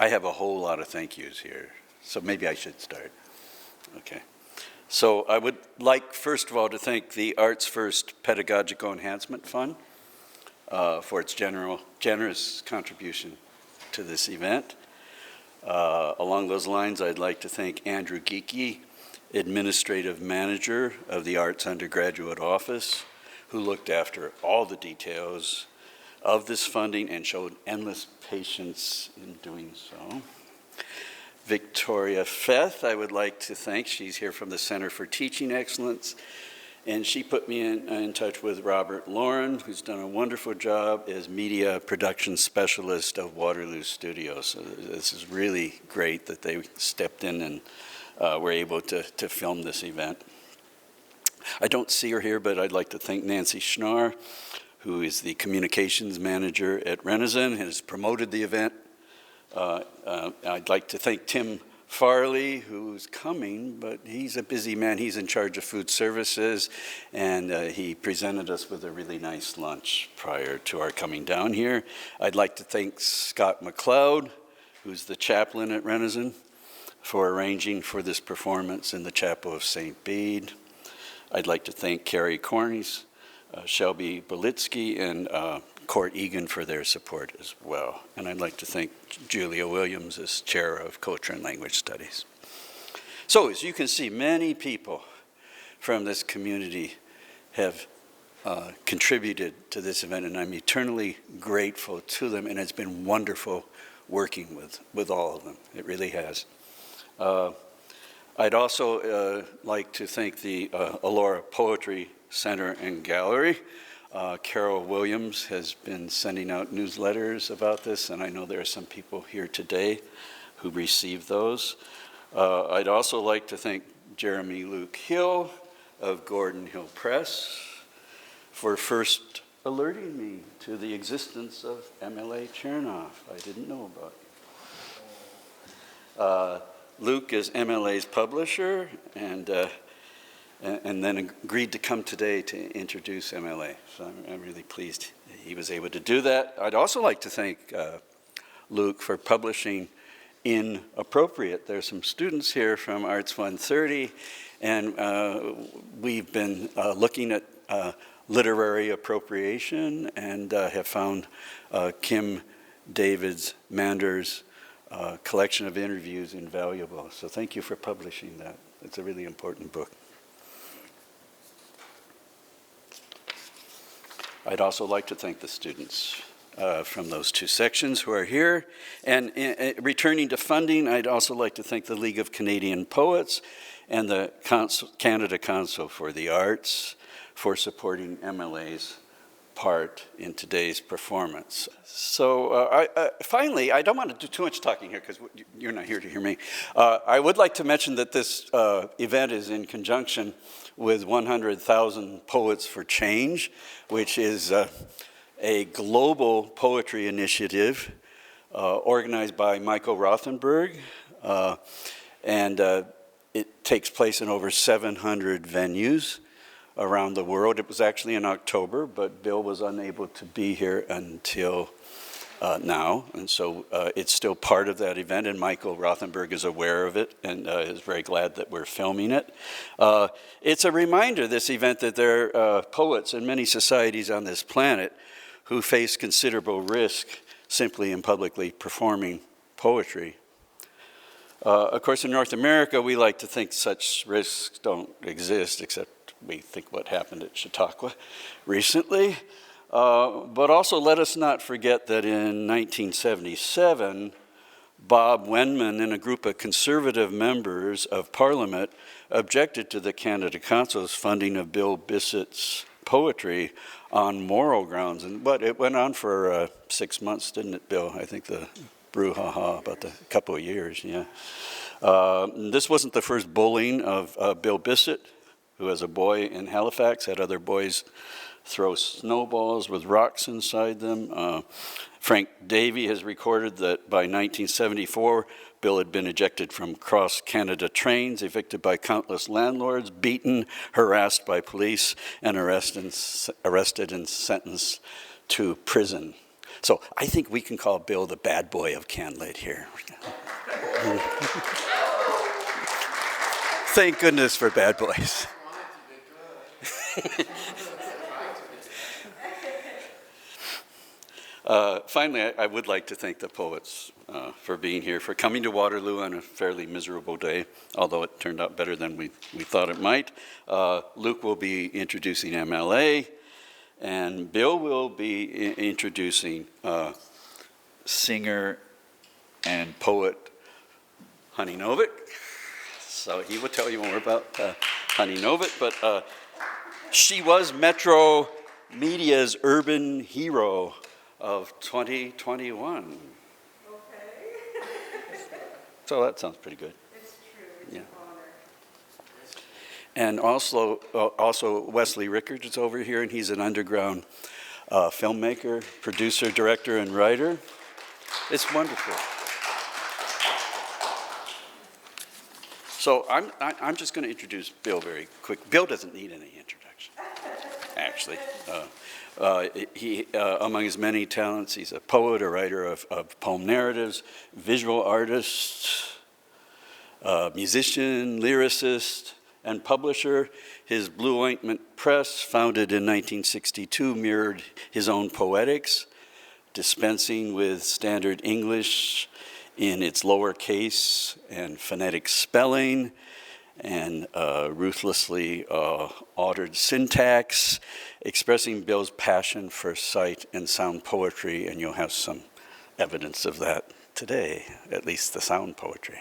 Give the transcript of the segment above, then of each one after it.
I have a whole lot of thank yous here, so maybe I should start. Okay. So I would like, first of all, to thank the Arts First Pedagogical Enhancement Fund for its generous contribution to this event. Along those lines, I'd like to thank Andrew Geeky, Administrative Manager of the Arts Undergraduate Office, who looked after all the details of this funding and showed endless patience in doing so. Victoria Feth, I would like to thank. She's here from the Center for Teaching Excellence, and she put me in touch with Robert Lauren, who's done a wonderful job as Media Production Specialist of Waterloo Studios. So this is really great that they stepped in and were able to film this event. I don't see her here, but I'd like to thank Nancy Schnarr, who is the Communications Manager at Renison, has promoted the event. I'd like to thank Tim Farley, who's coming, but he's a busy man. He's in charge of food services, and he presented us with a really nice lunch prior to our coming down here. I'd like to thank Scott McLeod, who's the chaplain at Renison, for arranging for this performance in the Chapel of St. Bede. I'd like to thank Carrie Cornies, Shelby Belitsky, and Court Egan for their support as well. And I'd like to thank Julia Williams as Chair of Culture and Language Studies. So as you can see, many people from this community have contributed to this event, and I'm eternally grateful to them, and it's been wonderful working with all of them. It really has. I'd also like to thank the Elora Poetry Center and Gallery. Carol Williams has been sending out newsletters about this, and I know there are some people here today who received those. I'd also like to thank Jeremy Luke Hill of Gordon Hill Press for first alerting me to the existence of MLA Chernoff. I didn't know about it. Luke is MLA's publisher, and then agreed to come today to introduce MLA. So I'm really pleased he was able to do that. I'd also like to thank Luke for publishing in Appropriate. There's some students here from Arts 130, and we've been looking at literary appropriation and have found Kim David's Mander's collection of interviews invaluable. So thank you for publishing that. It's a really important book. I'd also like to thank the students from those two sections who are here. And returning to funding, I'd also like to thank the League of Canadian Poets and the Canada Council for the Arts for supporting MLA's part in today's performance. So finally, I don't want to do too much talking here because you're not here to hear me. I would like to mention that this event is in conjunction with 100,000 Poets for Change, which is a global poetry initiative organized by Michael Rothenberg, and it takes place in over 700 venues around the world. It was actually in October, but Bill was unable to be here until now, and so it's still part of that event, and Michael Rothenberg is aware of it and is very glad that we're filming it. It's a reminder, this event, that there are poets in many societies on this planet who face considerable risk simply in publicly performing poetry. Of course, in North America, we like to think such risks don't exist, except we think what happened at Chautauqua recently. But also let us not forget that in 1977, Bob Wenman and a group of conservative members of Parliament objected to the Canada Council's funding of Bill Bissett's poetry on moral grounds. But it went on for 6 months, didn't it, Bill? I think the brouhaha about a couple of years, yeah. This wasn't the first bullying of Bill Bissett, who as a boy in Halifax had other boys throw snowballs with rocks inside them. Frank Davey has recorded that by 1974, Bill had been ejected from cross-Canada trains, evicted by countless landlords, beaten, harassed by police, and arrested and sentenced to prison. So I think we can call Bill the bad boy of Canlit here. Thank goodness for bad boys. Finally, I would like to thank the poets for being here, for coming to Waterloo on a fairly miserable day, although it turned out better than we thought it might. Luke will be introducing MLA, and Bill will be introducing singer and poet Honey Novick. So he will tell you more about Honey Novick, but she was Metro Media's urban hero of 2021. Okay. So that sounds pretty good. It's true. It's an And honor. also Wesley Rickert is over here, and he's an underground filmmaker, producer, director, and writer. It's wonderful. So I'm just going to introduce Bill very quick. Bill doesn't need any introduction, actually. He, among his many talents, he's a poet, a writer of poem narratives, visual artist, musician, lyricist, and publisher. His Blue Ointment Press, founded in 1962, mirrored his own poetics, dispensing with standard English in its lowercase and phonetic spelling, and ruthlessly altered syntax, expressing Bill's passion for sight and sound poetry, and you'll have some evidence of that today, at least the sound poetry.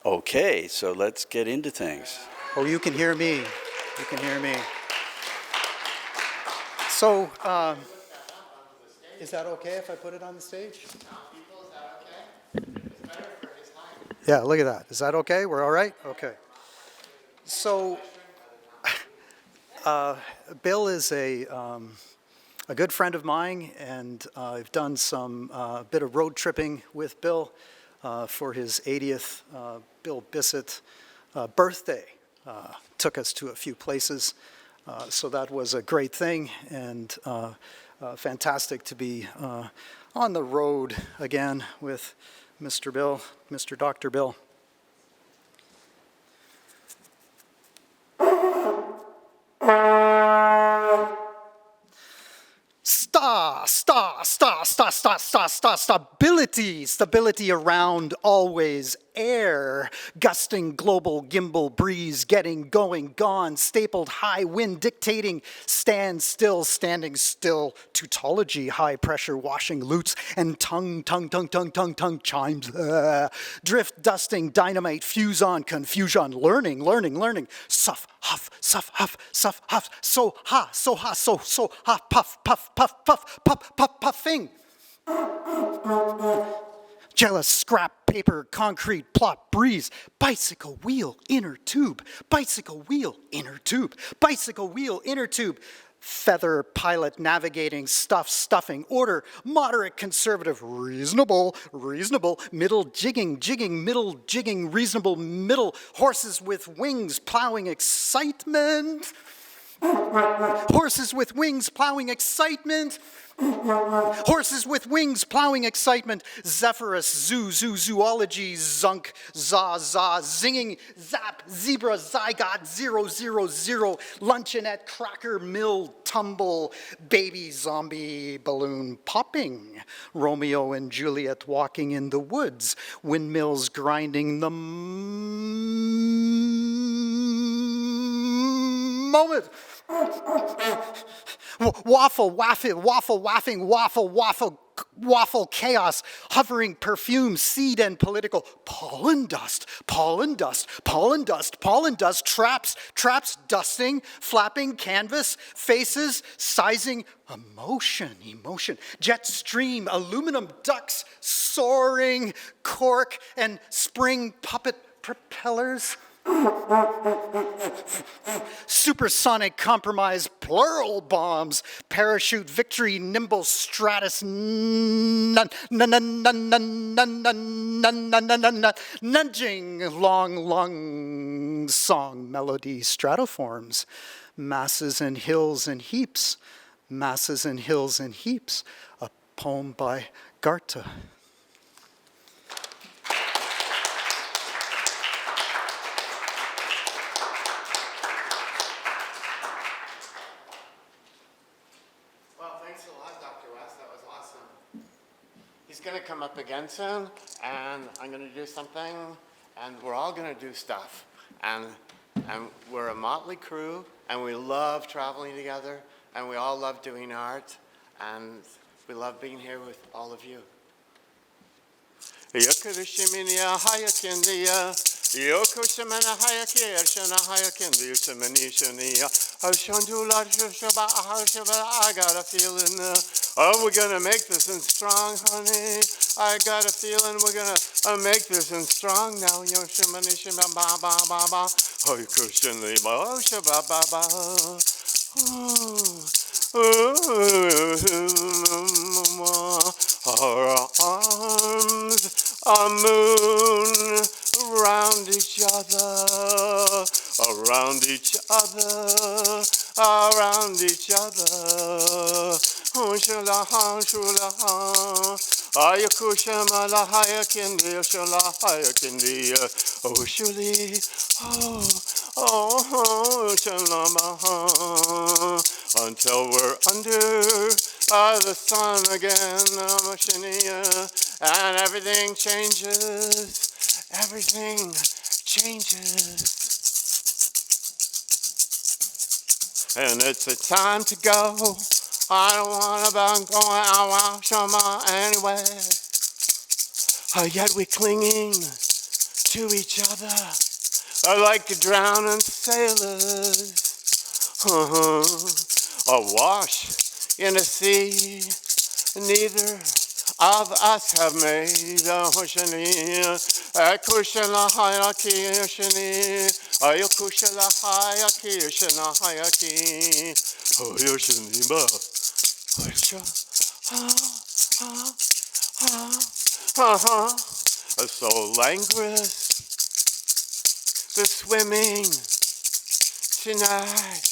Okay, so let's get into things. Oh, you can hear me. You can hear me. So, is that okay if I put it on the stage? Yeah, look at that. Is that okay? We're all right? Okay. So, Bill is a good friend of mine, and I've done some bit of road tripping with Bill for his 80th Bill Bissett birthday. Took us to a few places, so that was a great thing, and fantastic to be on the road again with Mr. Bill, Mr. Dr. Bill. Stability around always, air, gusting global gimbal breeze, getting going, gone, stapled high wind dictating, stand still, standing still, tautology, high pressure washing lutes, and tongue chimes, drift dusting, dynamite, fuse on, confusion, learning, suff, huff, so ha, puff, puffing. Jealous, scrap, paper, concrete, plot, breeze, bicycle wheel, inner tube, bicycle wheel, inner tube, bicycle wheel, inner tube, feather, pilot, navigating, stuffing, order, moderate, conservative, reasonable, middle, jigging, middle, jigging, reasonable, middle, horses with wings, plowing, excitement, horses with wings, plowing, excitement, horses with wings, plowing, excitement, Zephyrus, zoology, zunk, za, zinging, zap, zebra, zygot, 000, luncheonette, cracker, mill, tumble, baby, zombie, balloon, popping, Romeo and Juliet walking in the woods, windmills grinding the moment. Waffle, chaos, hovering perfume, seed and political, pollen dust, traps, dusting, flapping, canvas, faces, sizing, emotion, jet stream, aluminum ducks, soaring, cork, and spring puppet propellers. Supersonic compromise, plural bombs, parachute victory, nimble stratus, nudging, long song melody, stratoforms, masses and hills and heaps, a poem by Goethe. Well, thanks a lot, Dr. West. That was awesome. He's going to come up again soon, and I'm going to do something, and we're all going to do stuff. And we're a motley crew, and we love traveling together, and we all love doing art, and we love being here with all of you. Yakarishiminia hayakindia, Yokoshimana hayakir, Shana hayakindi, Shamanishinia, Shandula Shaba, I got a feeling, oh, we're gonna make this in strong, honey. I got a feeling we're gonna make this in strong now. Yoshimanishima ba ba ba ba, Hoykushini ba shaba ba ba. Our arms are moon around each other, around each other, around each other. Shulaha, shulaha, ayakushama la hayakindi, shula hayakindi, oh shuli, oh, shalamaha, until we're under the sun again, and everything changes, everything changes. And it's a time to go. I don't want to go out Shama anyway. Yet we're clinging to each other like drowning sailors. Awash in the sea, neither of us have made a Hoshani. Kushana Hayaki Shani, Ayokushana Hayaki Shana Hayaki, Oyoshaniba. So languorous, the swimming tonight.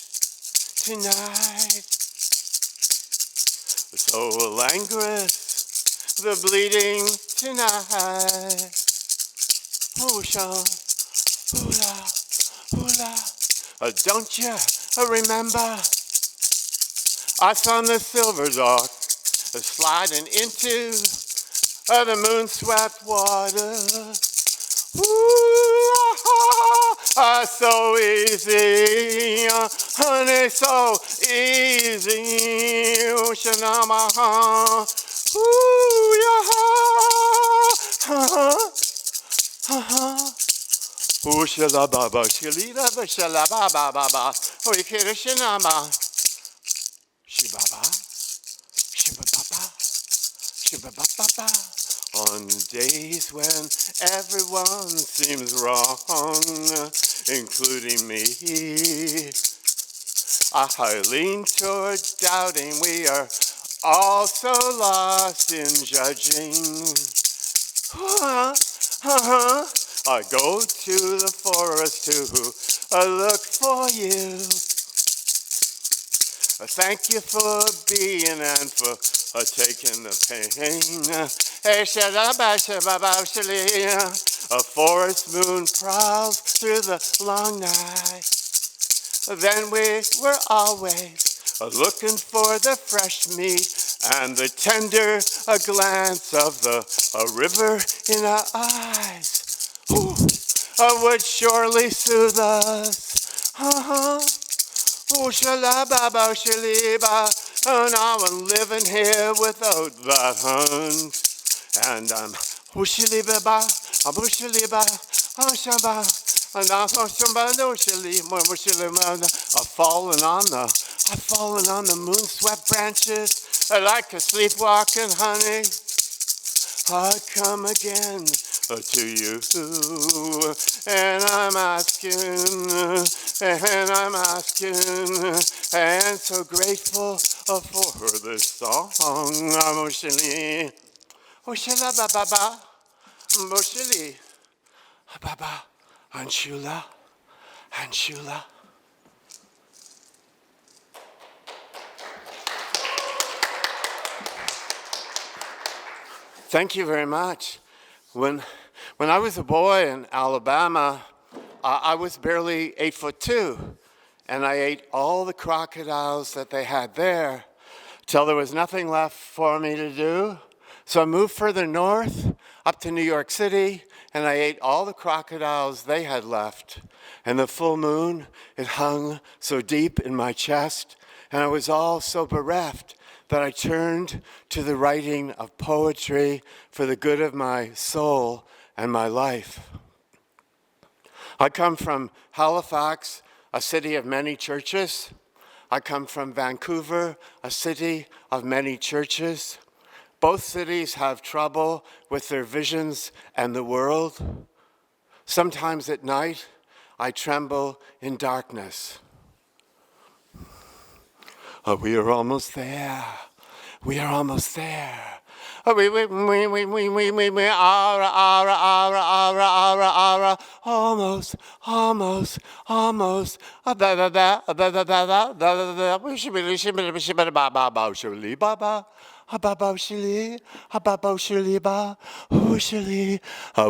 So languorous, the bleeding tonight. Hula, don't you remember? I saw the silver dog sliding into the moon-swept water. Ooh, so easy, honey, so easy. Shanamaha. Ooh, yeah. Ooh, shalababa, shalida, shalababa, oh, you kid, shanama. Shibaba, shibaba, shibaba. On days when everyone seems wrong, including me, I lean toward doubting. We are all so lost in judging. I go to the forest to look for you. Thank you for being and for taking the pain. A forest moon prowls through the long night. Then we were always looking for the fresh meat and the tender glance of the river in our eyes. Would surely soothe us. Oh, shalababa, shaliba. Oh, now I'm living here without that hunt. And I'm hushiliba, abushiliba, ashaba, and I'm fallen on the moon-swept branches like a sleepwalking honey. I come again to you, and I'm asking, and so grateful for this song. Moshili, Oshila Baba, Moshili, Baba, Anshula, Anshula. Thank you very much. When I was a boy in Alabama, I was barely 8'2", and I ate all the crocodiles that they had there till there was nothing left for me to do. So I moved further north, up to New York City, and I ate all the crocodiles they had left. And the full moon, it hung so deep in my chest, and I was all so bereft that I turned to the writing of poetry for the good of my soul and my life. I come from Halifax, a city of many churches. I come from Vancouver, a city of many churches. Both cities have trouble with their visions and the world. Sometimes at night, I tremble in darkness. Oh, we are almost there. We are almost there. Oh, we are, almost, almost, almost.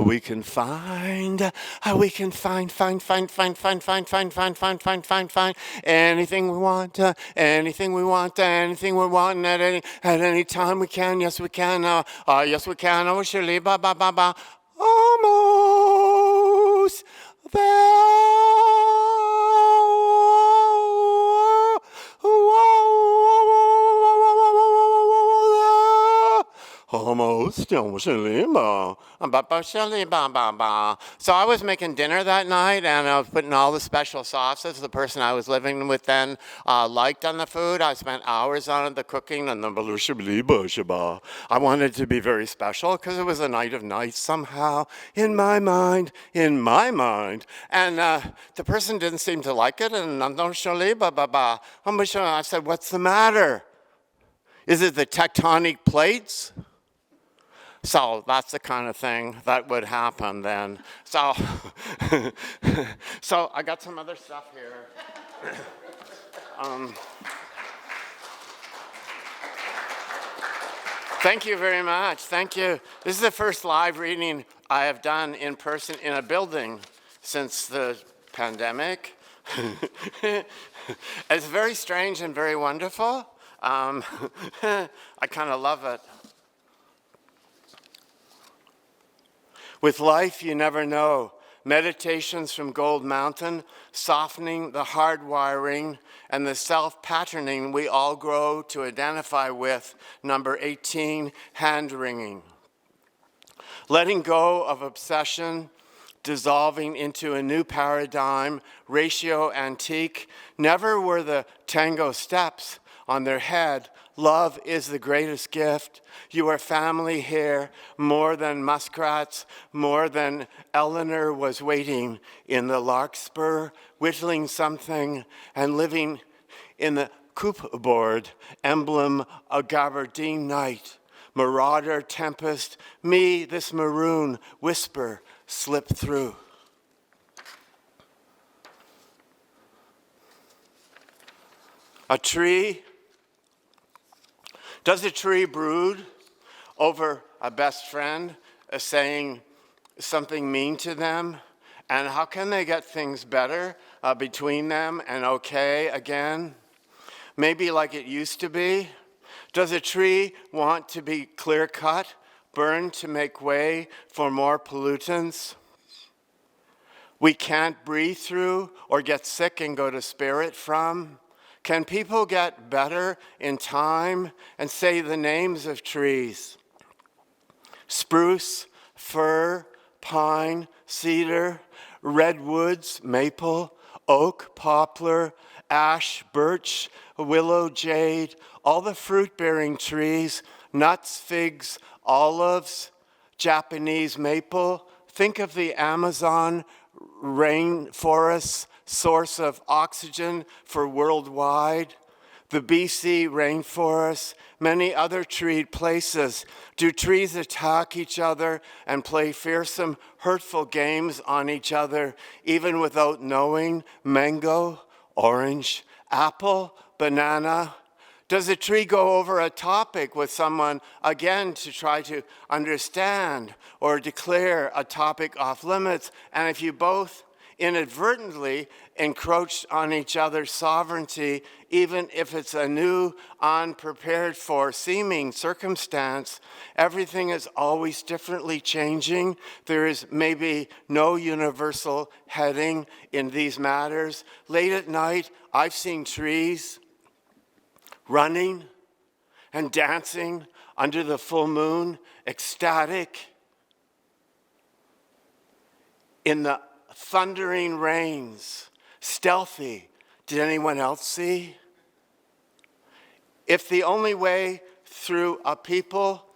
We can find anything we want, anything we want, anything we want at any time we can. Yes, we can. Yes, we can. Oh, surely, almost there. Almost. So I was making dinner that night, and I was putting all the special sauces the person I was living with then liked on the food. I spent hours on it, the cooking, and I wanted it to be very special because it was a night of nights somehow in my mind. And the person didn't seem to like it, and I said, "What's the matter? Is it the tectonic plates?" So that's the kind of thing that would happen then. So, so I got some other stuff here. Thank you very much. Thank you. This is the first live reading I have done in person in a building since the pandemic. It's very strange and very wonderful. I kind of love it. With life, you never know. Meditations from Gold Mountain, softening the hardwiring and the self-patterning we all grow to identify with. Number 18, hand-wringing. Letting go of obsession, dissolving into a new paradigm, ratio antique. Never were the tango steps on their head. Love is the greatest gift. You are family here, more than muskrats, more than Eleanor was waiting in the larkspur, whittling something and living in the coupe board, emblem of gabardine night. Marauder, tempest, me, this maroon, whisper, slip through. A tree. Does a tree brood over a best friend saying something mean to them? And how can they get things better between them and okay again? Maybe like it used to be. Does a tree want to be clear-cut, burned to make way for more pollutants we can't breathe through or get sick and go to spirit from? Can people get better in time and say the names of trees? Spruce, fir, pine, cedar, redwoods, maple, oak, poplar, ash, birch, willow, jade, all the fruit-bearing trees, nuts, figs, olives, Japanese maple. Think of the Amazon rainforests, source of oxygen for worldwide, the BC rainforest, many other treed places. Do trees attack each other and play fearsome, hurtful games on each other, even without knowing? Mango, orange, apple, banana. Does a tree go over a topic with someone, again, to try to understand or declare a topic off limits? And if you both inadvertently encroach on each other's sovereignty, even if it's a new, unprepared for seeming circumstance, everything is always differently changing. There is maybe no universal heading in these matters. Late at night, I've seen trees running and dancing under the full moon, ecstatic in the thundering rains, stealthy. Did anyone else see? If the only way through a people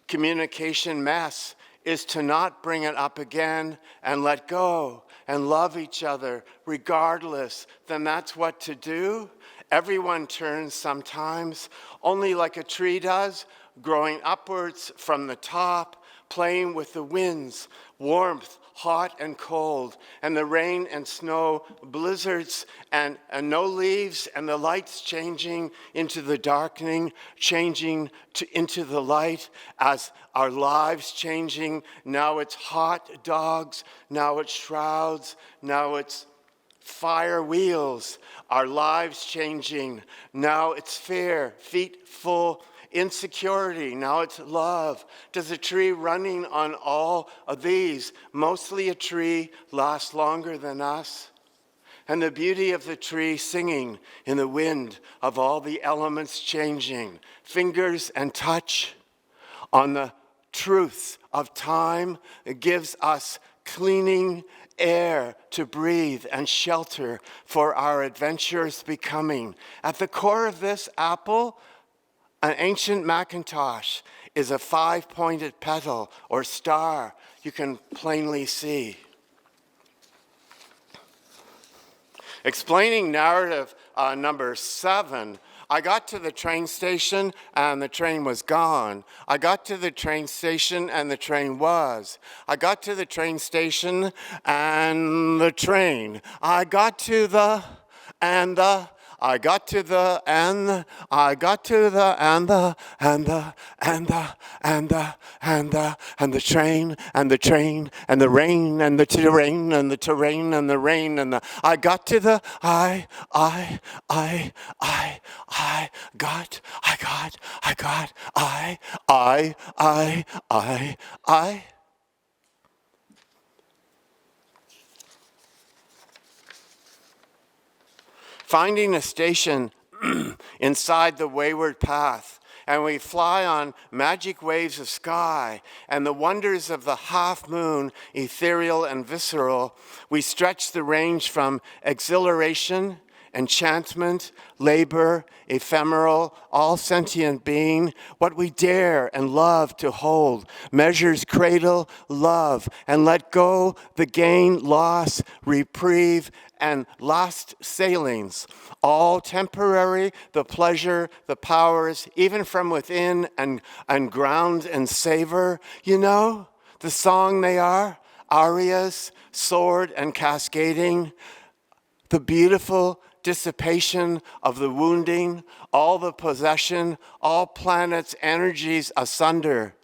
communication mess is to not bring it up again and let go and love each other regardless, then that's what to do. Everyone turns sometimes, only like a tree does, growing upwards from the top, playing with the winds, warmth, hot and cold, and the rain and snow, blizzards and no leaves, and the lights changing into the darkening, changing into the light as our lives changing. Now it's hot dogs, now it's shrouds, now it's fire wheels, our lives changing. Now it's fear, feet full, insecurity, now it's love. Does a tree running on all of these, mostly a tree, last longer than us? And the beauty of the tree singing in the wind of all the elements changing, fingers and touch on the truth of time, it gives us cleaning air to breathe and shelter for our adventurous becoming. At the core of this apple, an ancient Macintosh, is a 5-pointed petal or star you can plainly see. Explaining narrative number 7, I got to the train station and the train was gone. I got to the train station and the train was. I got to the train station and the train. I got to the and the. I got to the and I got to the and the and the and the and the and the and the train and the train and the rain and the terrain and the terrain and the rain and the I got to the I got I. Finding a station inside the wayward path, and we fly on magic waves of sky and the wonders of the half moon, ethereal and visceral. We stretch the range from exhilaration, enchantment, labor, ephemeral, all sentient being, what we dare and love to hold, measures cradle, love, and let go the gain, loss, reprieve, and last sailings, all temporary, the pleasure, the powers, even from within and ground and savor. You know, the song they are, arias, sword and cascading, the beautiful dissipation of the wounding, all the possession, all planets' energies asunder,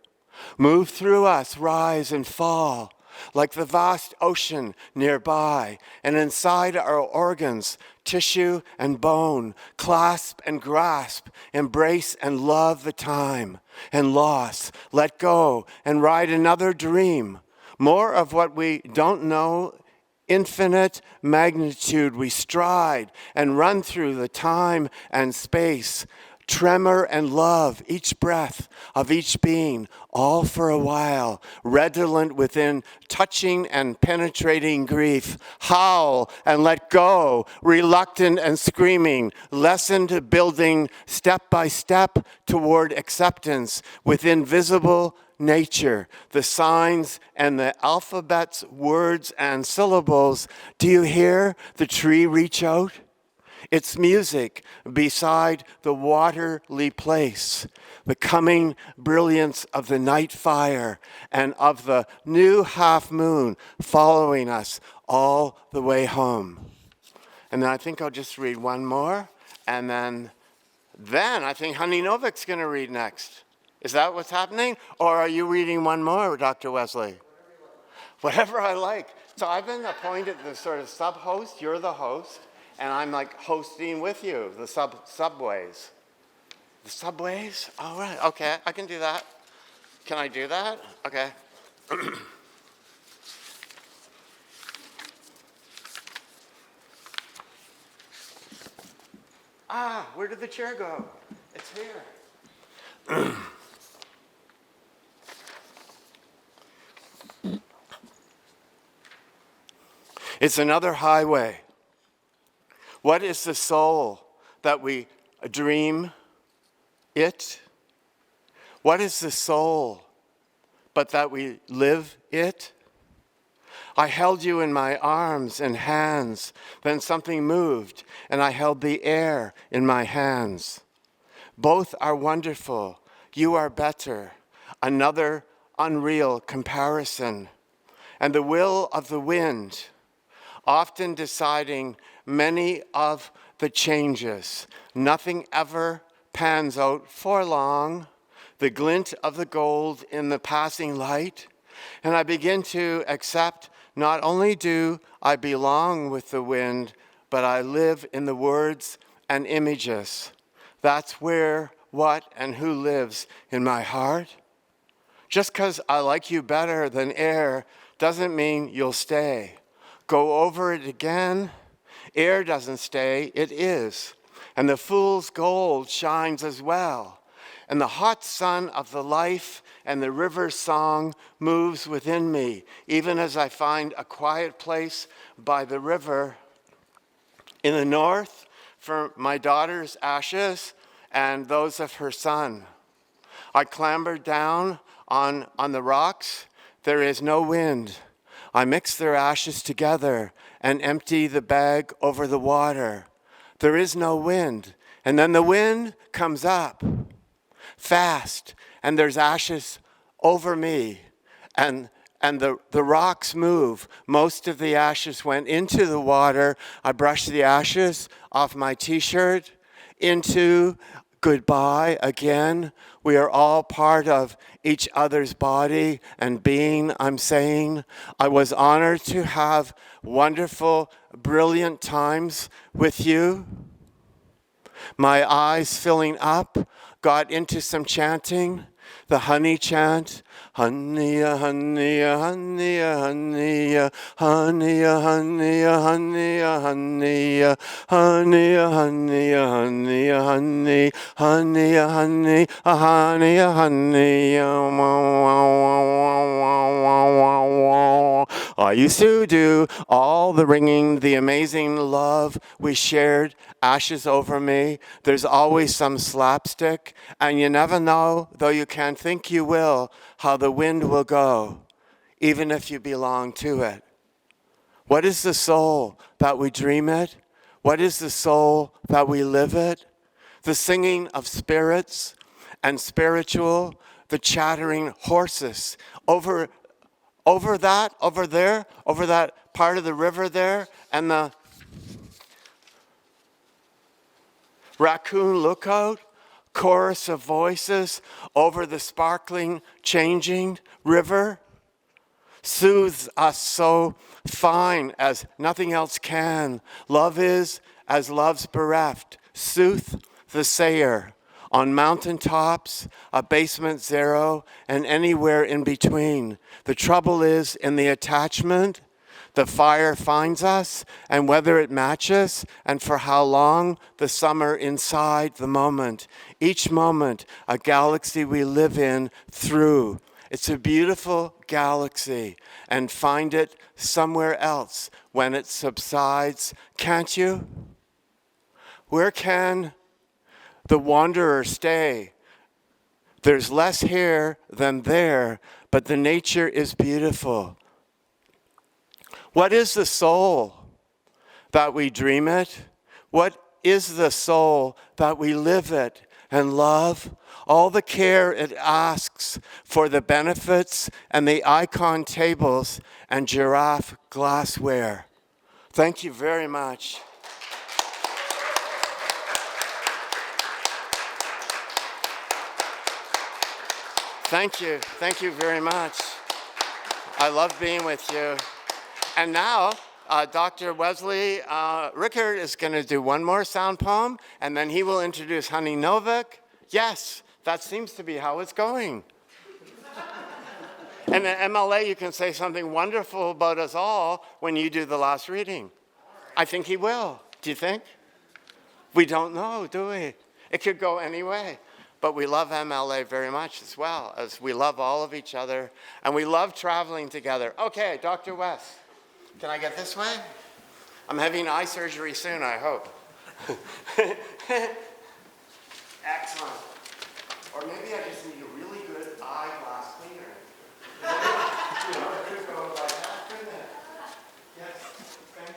move through us, rise and fall, like the vast ocean nearby, and inside our organs, tissue and bone, clasp and grasp, embrace and love the time, and loss, let go and ride another dream, more of what we don't know, infinite magnitude we stride and run through the time and space, tremor and love, each breath of each being, all for a while, redolent within touching and penetrating grief, howl and let go, reluctant and screaming, lessened building step by step toward acceptance with invisible nature, the signs and the alphabet's words and syllables. Do you hear the tree reach out? It's music beside the waterly place, the coming brilliance of the night fire and of the new half moon following us all the way home. And then I think I'll just read one more, and then Then I think Honey Novick's going to read next. Is that what's happening? Or are you reading one more, Dr. Wesley? Whatever I like. So I've been appointed the sort of sub-host. You're the host. And I'm like hosting with you, the subways. The subways? All right. Okay, I can do that. Can I do that? Okay. Where did the chair go? It's here. It's another highway. What is the soul that we dream it? What is the soul but that we live it? I held you in my arms and hands, then something moved, and I held the air in my hands. Both are wonderful. You are better. Another unreal comparison. And the will of the wind, often deciding many of the changes. Nothing ever pans out for long. The glint of the gold in the passing light. And I begin to accept not only do I belong with the wind, but I live in the words and images. That's where, what, and who lives in my heart. Just because I like you better than air doesn't mean you'll stay. Go over it again. Air doesn't stay, it is. And the fool's gold shines as well. And the hot sun of the life and the river's song moves within me, even as I find a quiet place by the river. In the north, for my daughter's ashes and those of her son. I clambered down on the rocks. There is no wind. I mix their ashes together and empty the bag over the water. There is no wind. And then the wind comes up fast, and there's ashes over me, and the rocks move. Most of the ashes went into the water. I brushed the ashes off my t-shirt into goodbye again. We are all part of each other's body and being, I'm saying. I was honored to have wonderful, brilliant times with you. My eyes filling up, got into some chanting, the honey chant. Honey, honey, honey, honey, honey, honey, honey, honey, honey, honey, honey, honey, honey, honey, honey, I used to do all the ringing, the amazing love we shared, ashes over me. There's always some slapstick, and you never know, though you can't think you will, how the wind will go, even if you belong to it. What is the soul that we dream it? What is the soul that we live it? The singing of spirits and spiritual, the chattering horses over that, over there, over that part of the river there, and the raccoon lookout, chorus of voices over the sparkling, changing river, soothes us so fine as nothing else can. Love is as love's bereft, sooth the sayer, on mountaintops, a basement zero, and anywhere in between. The trouble is in the attachment. The fire finds us, and whether it matches, and for how long, the summer inside the moment. Each moment, a galaxy we live in through. It's a beautiful galaxy, and find it somewhere else when it subsides. Can't you? Where can the wanderer stay? There's less here than there, but the nature is beautiful. What is the soul that we dream it? What is the soul that we live it and love? All the care it asks for the benefits and the icon tables and giraffe glassware. Thank you very much. Thank you. Thank you very much. I love being with you. And now, Dr. Wesley Rickert is going to do one more sound poem, and then he will introduce Honey Novick. Yes, that seems to be how it's going. And at MLA, you can say something wonderful about us all when you do the last reading. I think he will. Do you think? We don't know, do we? It could go any way. But we love MLA very much as well, as we love all of each other, and we love traveling together. Okay, Dr. West, can I get this way? I'm having eye surgery soon, I hope. Excellent. Or maybe I just need a really good eyeglass cleaner. You know, it could go like that, couldn't it? Yes, thank you.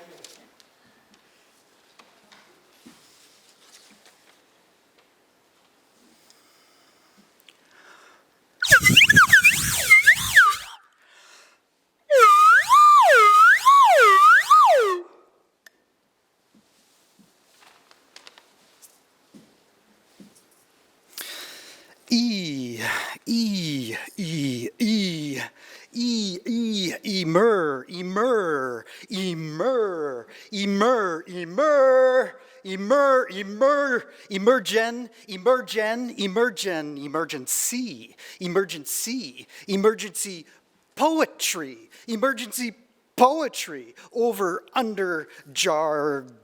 emergency poetry, over, under, jargon.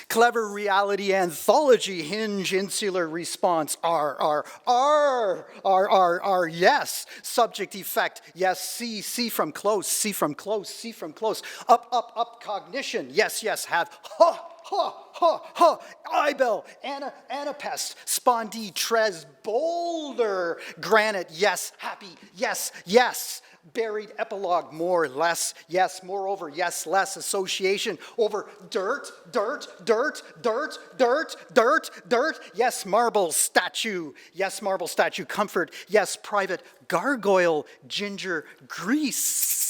Clever reality anthology hinge insular response R, yes. Subject effect, yes. See from close. Up cognition, yes. Have Ibel, Anapest, Spondy, Trez, Boulder, Granite, yes. Happy, yes. Buried epilogue, more, less, yes. Moreover, yes, less. Association, over, dirt, yes. Marble statue, comfort, yes. Private gargoyle, ginger, grease.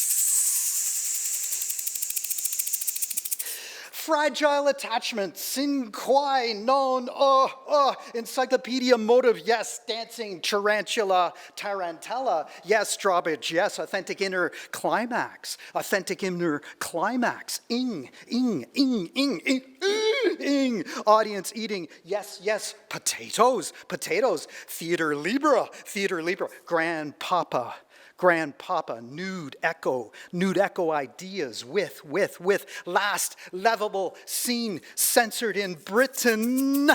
Fragile attachment, sin quae non, encyclopedia motive, yes. Dancing tarantula, yes. Drawbridge, yes. Authentic inner climax, ing. Audience eating, yes. Potatoes, theater libra, grandpapa, nude echo ideas with last livable scene censored in Britain,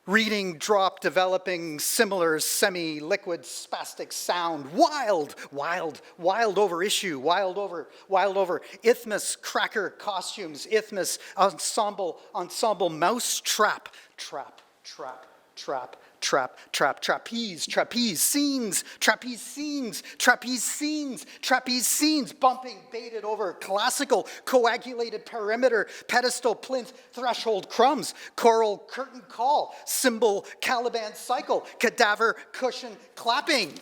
reading drop developing similar semi-liquid spastic sound, wild over issue, wild over isthmus cracker costumes, isthmus ensemble mouse trap, trapeze scenes, bumping, baited over, classical, coagulated perimeter, pedestal, plinth, threshold, crumbs, choral, curtain call, cymbal, Caliban cycle, cadaver, cushion, clapping.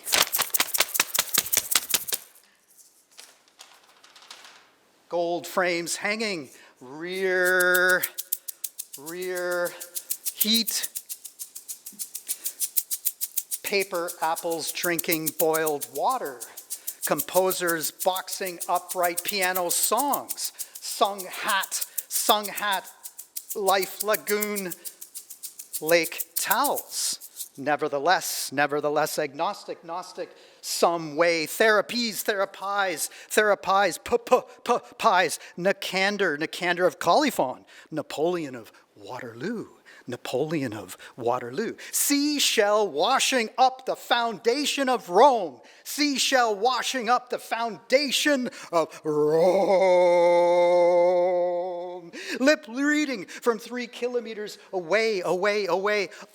Gold frames hanging, rear, heat, paper apples drinking boiled water, composers boxing upright piano songs, sung hat, life lagoon, lake towels. Nevertheless, agnostic, gnostic, some way, therapies, pies, Nicander of Colophon, Napoleon of Waterloo. Seashell washing up the foundation of Rome. Lip reading from 3 kilometers away.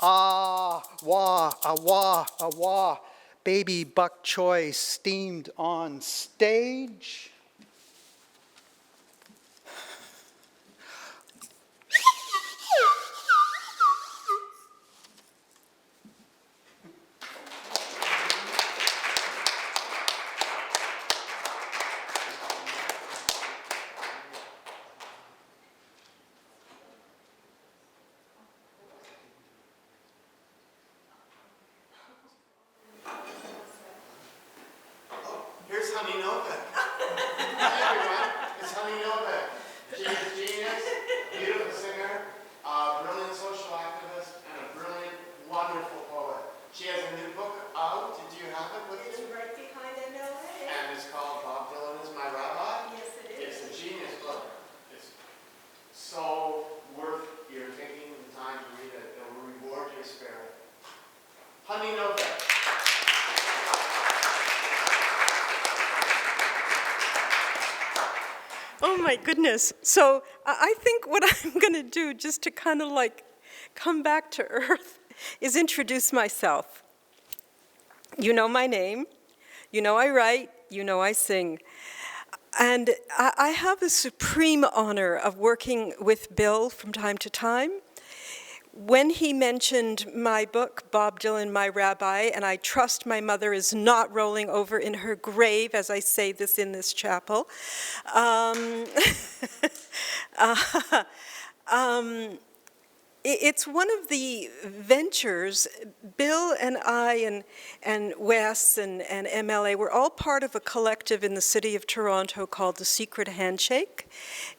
Ah, wah. Baby bok choy steamed on stage. Here's Honey Novick. Hi, everyone. It's Honey Novick. She is a genius, beautiful singer, a brilliant social activist, and a brilliant, wonderful poet. She has a new book out. Did you have it with you? It's right behind MLA. And it's called Bob Dylan is My Rabbi. Yes, it is. It's a genius book. It's so worth your taking the time to read it. It will reward your spirit. Honey Novick. Oh my goodness. So I think what I'm going to do, just to kind of like come back to earth, is introduce myself. You know my name. You know I write. You know I sing. And I have the supreme honor of working with Bill from time to time. When he mentioned my book, Bob Dylan, My Rabbi, and I trust my mother is not rolling over in her grave as I say this in this chapel, it's one of the ventures. Bill and I and Wes and MLA, we're all part of a collective in the city of Toronto called the Secret Handshake,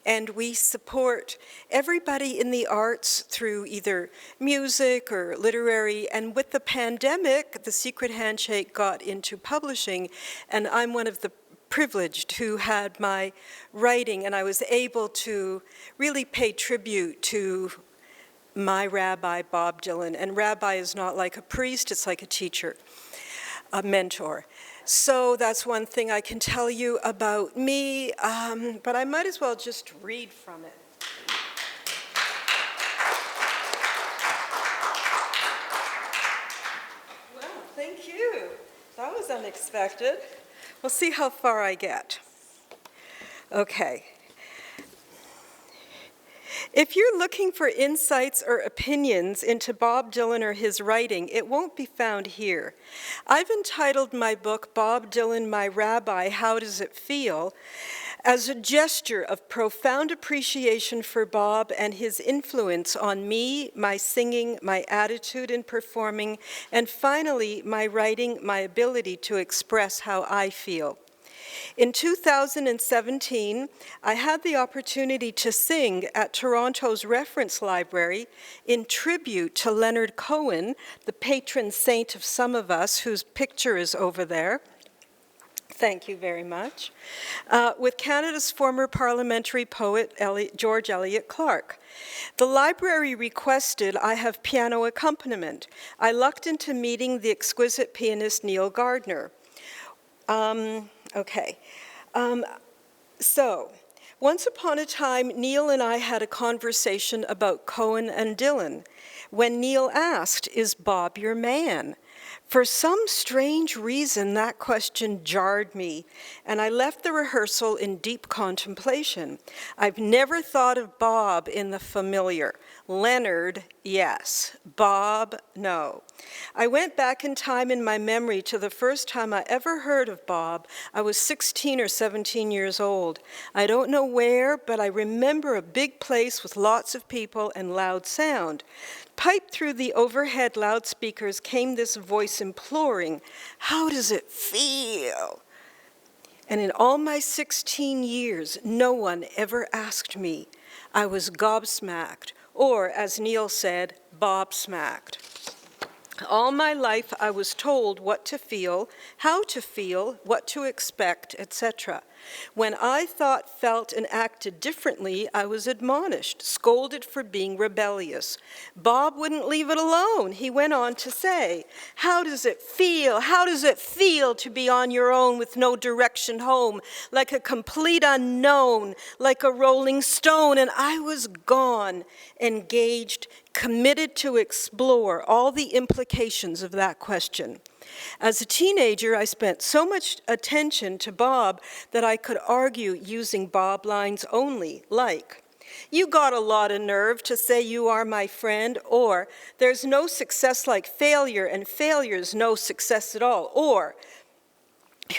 and we support everybody in the arts through either music or literary, and with the pandemic, the Secret Handshake got into publishing, and I'm one of the privileged who had my writing, and I was able to really pay tribute to my rabbi, Bob Dylan. And rabbi is not like a priest, it's like a teacher, a mentor. So that's one thing I can tell you about me, but I might as well just read from it. Well, thank you. That was unexpected. We'll see how far I get. Okay. If you're looking for insights or opinions into Bob Dylan or his writing, it won't be found here. I've entitled my book, Bob Dylan, My Rabbi, How Does It Feel?, as a gesture of profound appreciation for Bob and his influence on me, my singing, my attitude in performing, and finally, my writing, my ability to express how I feel. In 2017, I had the opportunity to sing at Toronto's Reference Library in tribute to Leonard Cohen, the patron saint of some of us, whose picture is over there. Thank you very much. With Canada's former parliamentary poet, George Eliot Clark. The library requested I have piano accompaniment. I lucked into meeting the exquisite pianist Neil Gardner. So, once upon a time, Neil and I had a conversation about Cohen and Dylan. When Neil asked, "Is Bob your man?" For some strange reason, that question jarred me, and I left the rehearsal in deep contemplation. I've never thought of Bob in the familiar. Leonard, yes. Bob, no. I went back in time in my memory to the first time I ever heard of Bob. I was 16 or 17 years old. I don't know where, but I remember a big place with lots of people and loud sound. Piped through the overhead loudspeakers came this voice imploring, "How does it feel?" And in all my 16 years, no one ever asked me. I was gobsmacked, or as Neil said, Bob-smacked. All my life I was told what to feel, how to feel, what to expect, etc. When I thought, felt, and acted differently, I was admonished, scolded for being rebellious. Bob wouldn't leave it alone. He went on to say, "How does it feel? How does it feel to be on your own with no direction home, like a complete unknown, like a rolling stone?" And I was gone, engaged, committed to explore all the implications of that question. As a teenager, I spent so much attention to Bob that I could argue using Bob lines only, like, "You got a lot of nerve to say you are my friend," or "There's no success like failure, and failure's no success at all," or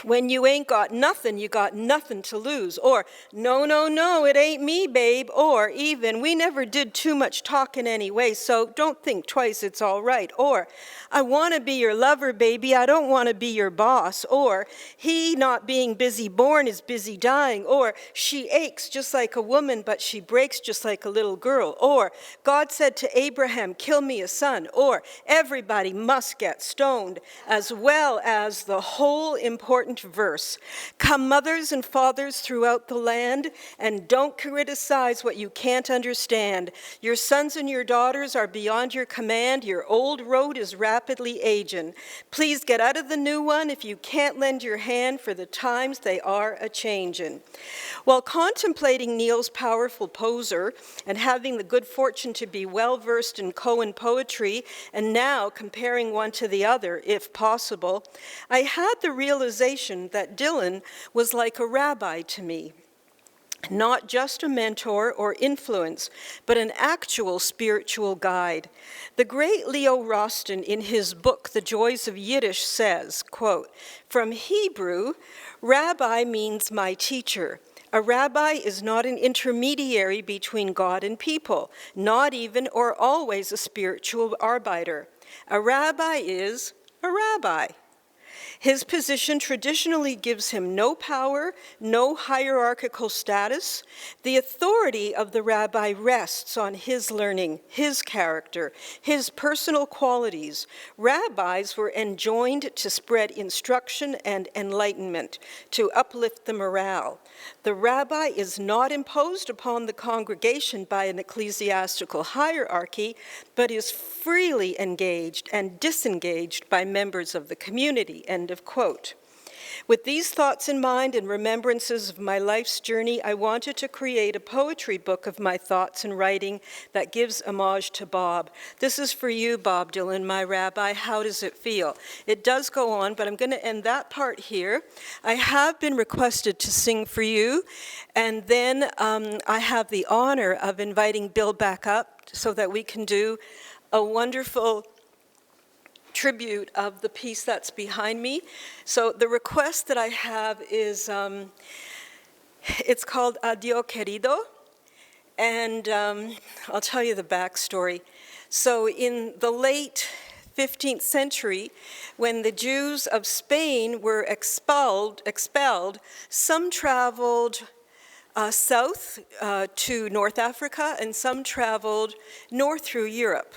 when you ain't got nothing, you got nothing to lose. Or, no, no, no, it ain't me, babe. Or even, we never did too much talking anyway, so don't think twice, it's all right. Or, I want to be your lover, baby, I don't want to be your boss. Or, he not being busy born is busy dying. Or, she aches just like a woman, but she breaks just like a little girl. Or, God said to Abraham, kill me a son. Or, everybody must get stoned, as well as the whole important verse. Come, mothers and fathers throughout the land, and don't criticize what you can't understand. Your sons and your daughters are beyond your command. Your old road is rapidly aging. Please get out of the new one if you can't lend your hand, for the times they are a-changin'. While contemplating Neil's powerful poser and having the good fortune to be well-versed in Cohen poetry, and now comparing one to the other, if possible, I had the realization that Dylan was like a rabbi to me. Not just a mentor or influence, but an actual spiritual guide. The great Leo Rosten, in his book, The Joys of Yiddish, says, quote, from Hebrew, rabbi means my teacher. A rabbi is not an intermediary between God and people, not even or always a spiritual arbiter. A rabbi is a rabbi. His position traditionally gives him no power, no hierarchical status. The authority of the rabbi rests on his learning, his character, his personal qualities. Rabbis were enjoined to spread instruction and enlightenment, to uplift the morale. The rabbi is not imposed upon the congregation by an ecclesiastical hierarchy, but is freely engaged and disengaged by members of the community, end of quote. With these thoughts in mind and remembrances of my life's journey, I wanted to create a poetry book of my thoughts and writing that gives homage to Bob. This is for you, Bob Dylan, my rabbi. How does it feel? It does go on, but I'm going to end that part here. I have been requested to sing for you, and then I have the honor of inviting Bill back up so that we can do a wonderful tribute of the piece that's behind me. So the request that I have is, it's called Adiós Querido, and I'll tell you the backstory. So in the late 15th century, when the Jews of Spain were expelled, some traveled south to North Africa, and some traveled north through Europe.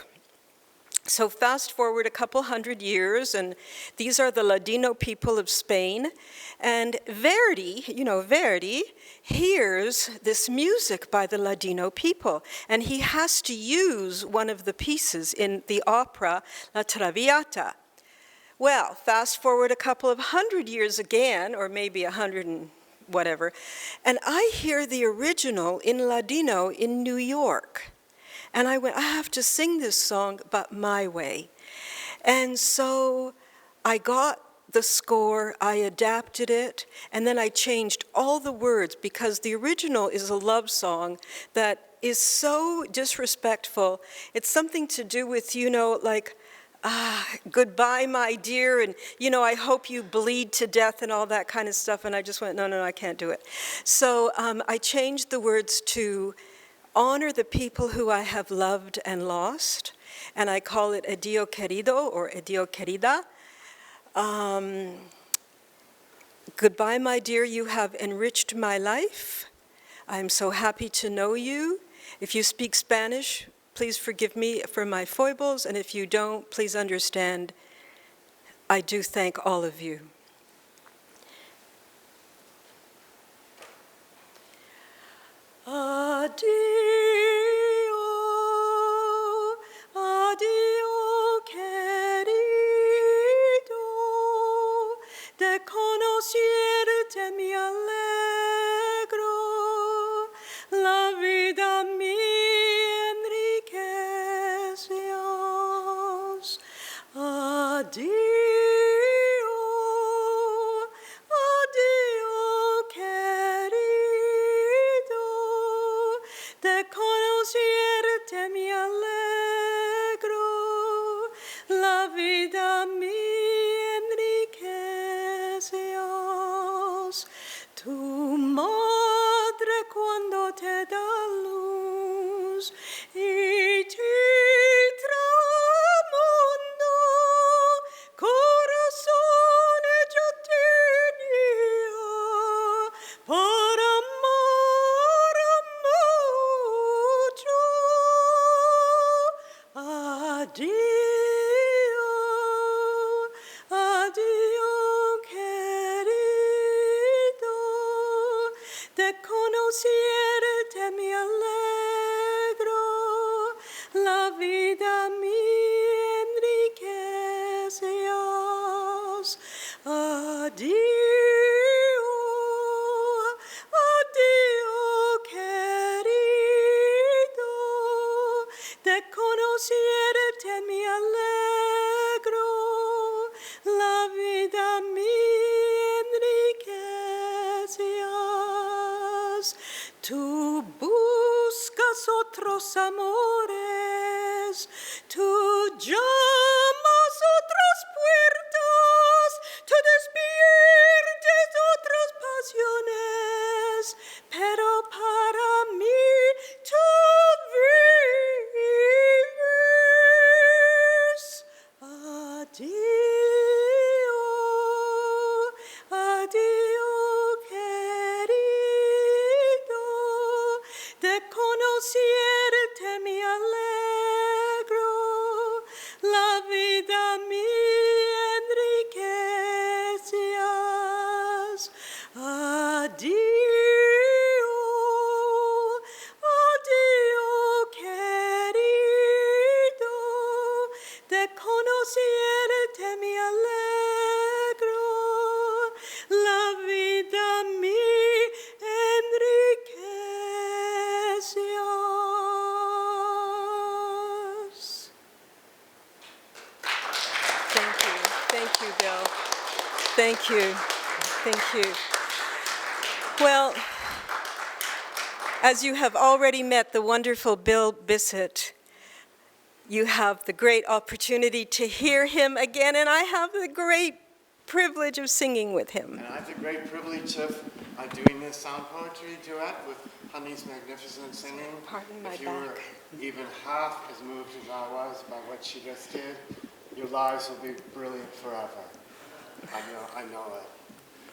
So fast forward a couple hundred years, and these are the Ladino people of Spain. And Verdi, Verdi hears this music by the Ladino people, and he has to use one of the pieces in the opera La Traviata. Well, fast forward a couple of hundred years again, or maybe 100 and whatever, and I hear the original in Ladino in New York. And I went, I have to sing this song, but my way. And so I got the score, I adapted it, and then I changed all the words, because the original is a love song that is so disrespectful. It's something to do with, goodbye, my dear, and, I hope you bleed to death and all that kind of stuff. And I just went, no, I can't do it. So I changed the words to honor the people who I have loved and lost, and I call it Adiós Querido or Adiós Querida. Goodbye, my dear, you have enriched my life. I'm so happy to know you. If you speak Spanish, please forgive me for my foibles, and if you don't, please understand, I do thank all of you. Adiós, adiós, querido, de conocerte me alegro, la vida me enriqueces. Adiós. Tu madre cuando te da luz y ti tramundo, corazón yo tenía para amar mucho. Adiós, adiós, querido. De conocerte me alegro, la vida me enriqueces. Adiós, adiós, querido. De conocerte me alegro, la vida me enriqueces. Tú buscas otros amores, tú llamas otras puertas, tú despiertes otras pasiones, pero para mí tú vives. Adiós, adiós, querido. De conocerte me alegro, la vida me enriqueces. Adiós, adiós, querido. De conocerte me alegro, la vida me enriqueces. Thank you, Bill. Thank you. Well, as you have already met the wonderful Bill Bissett, you have the great opportunity to hear him again, and I have the great privilege of singing with him. And I have the great privilege of doing this sound poetry duet with Honey's magnificent singing. Pardon my If you were back. even half as moved as I was by what she just did, your lives will be brilliant forever. I know it.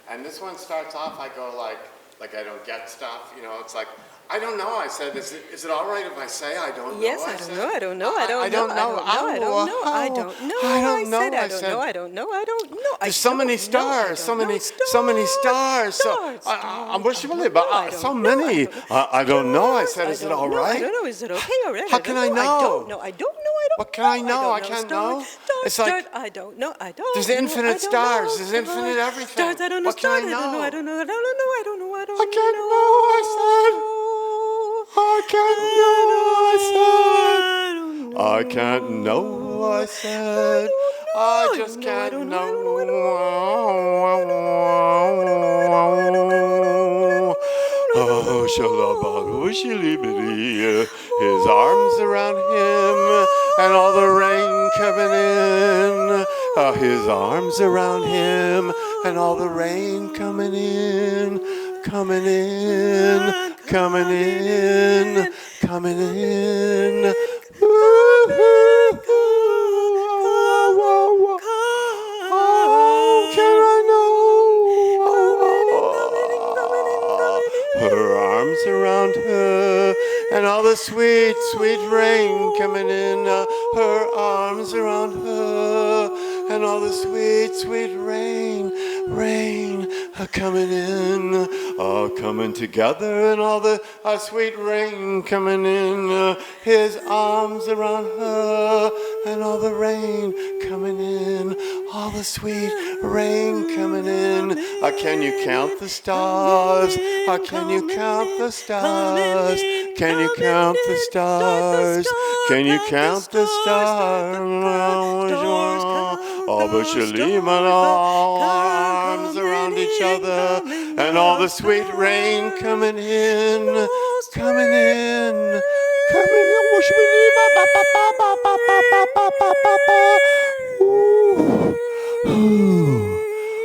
And this one starts off, I go like I don't get stuff, it's like, I don't know, I said, is it all right if I say I don't know? Yes, I don't know. There's so many stars, so many stars. I'm wishing, but so many. I don't know, I said, is it all right? I don't know, is it okay already? How can I know? I don't know. What can I know? I can't know. It's like, I don't know. there's infinite stars, there's infinite everything. Stars, I don't know. What can I know? I don't know. I can't know, I said. I can't know, I said. I just can't know. Oh, shalabah, his arms around him, and all the rain coming in. His arms around him, and all the rain coming in. Coming in. Oh, can I know? Her arms around her, and all the sweet, sweet rain coming in. Her arms around her, and all the sweet, sweet rain coming in. Coming together, and all the sweet rain coming in. His arms around her, and all the rain coming in. All the sweet rain coming in. Can you count the stars? Can you count the stars? Can you count the stars? Can you count the stars? All the Shalim arms around each other, and all the sweet rain coming in.